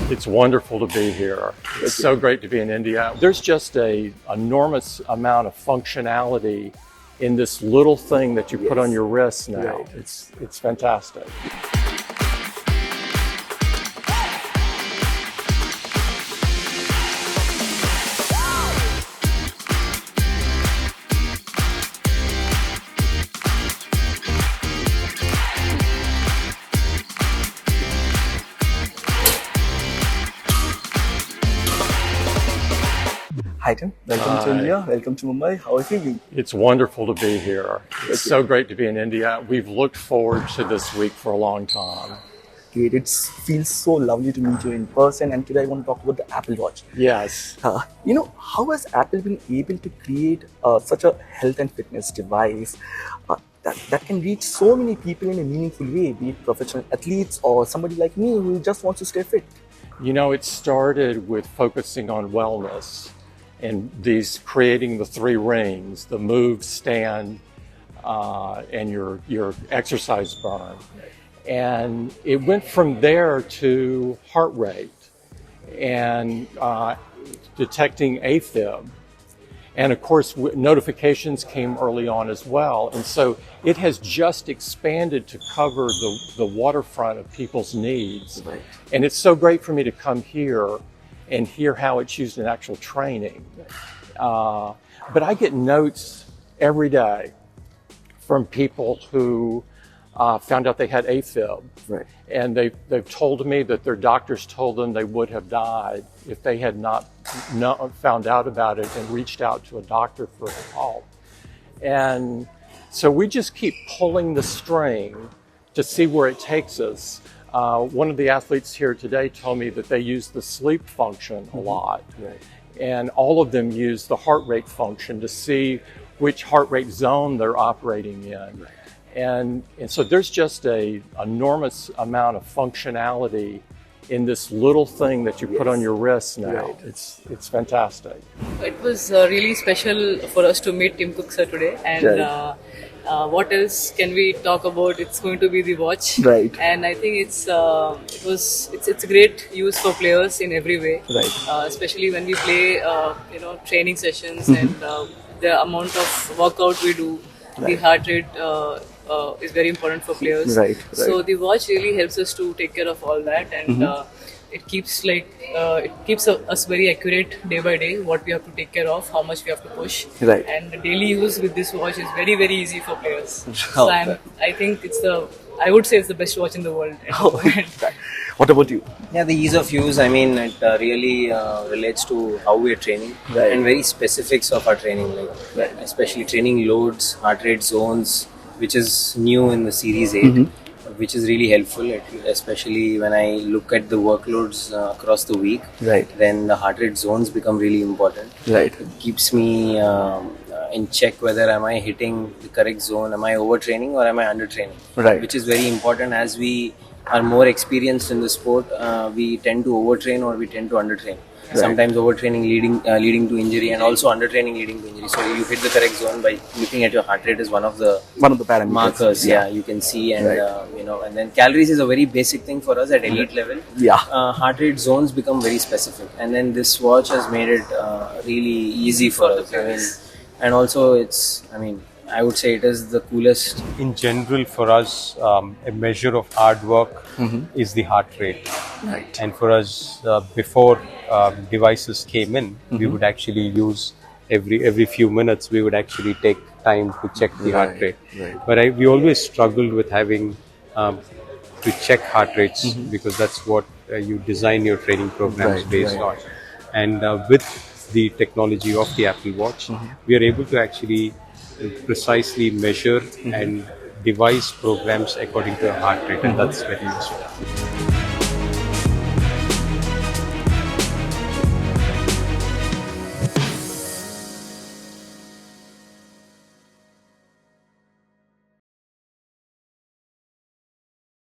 It's wonderful to be here. It's so great to be in India. There's just an enormous amount of functionality in this little thing that you put on your wrist now. Right. It's fantastic. Hi Tim, welcome to India, welcome to Mumbai. How are you feeling? It's wonderful to be here. It's so great to be in India. We've looked forward to this week for a long time. Great, it feels so lovely to meet you in person, and today I want to talk about the Apple Watch. Yes. How has Apple been able to create such a health and fitness device that can reach so many people in a meaningful way, be it professional athletes or somebody like me who just wants to stay fit? It started with focusing on wellness and creating the three rings, the move, stand, and your exercise burn. And it went from there to heart rate and detecting AFib. And of course, notifications came early on as well. And so it has just expanded to cover the waterfront of people's needs. Right. And it's so great for me to come here and hear how it's used in actual training. But I get notes every day from people who found out they had AFib. Right. And they've told me that their doctors told them they would have died if they had not found out about it and reached out to a doctor for help. And so we just keep pulling the string to see where it takes us. One of the athletes here today told me that they use the sleep function a lot. Right. And all of them use the heart rate function to see which heart rate zone they're operating in. Right. And so there's just an enormous amount of functionality in this little thing that you put on your wrist now. Right. It's fantastic. It was really special for us to meet Tim Cook sir today, and what else can we talk about? It's going to be the watch, Right. And I think it's a great use for players in every way, Right. especially when we play training sessions and the amount of workout we do, the heart rate is very important for players. Right. So the watch really helps us to take care of all that, and it keeps us very accurate day by day, what we have to take care of, how much we have to push. Right. And the daily use with this watch is very, very easy for players. Oh, So I think I would say it's the best watch in the world. What about you? Yeah, the ease of use, it really relates to how we are training, Right. and very specifics of our training, especially training loads, heart rate zones, which is new in the Series 8, which is really helpful, especially when I look at the workloads across the week. Right. Then the heart rate zones become really important. Right. It keeps me in check whether am I hitting the correct zone, am I overtraining or am I undertraining, Right. which is very important. As we are more experienced in the sport, we tend to overtrain or we tend to undertrain. Right. Sometimes overtraining leading to injury, and also undertraining leading to injury. So you hit the correct zone by looking at your heart rate is one of the parameters. markers. Yeah, you can see, and Right. and then calories is a very basic thing for us at elite level. Yeah. Heart rate zones become very specific, and then this watch has made it really easy for us. And also I would say it is the coolest. In general, for us, a measure of hard work is the heart rate. Right. And for us, before devices came in, we would actually use every few minutes, we would actually take time to check the heart rate. Right. But we always struggled with having to check heart rates because that's what you design your training programs Right, based right. on. And with the technology of the Apple Watch, we are able to actually precisely measure and devise programs according to a heart rate, and that's very useful.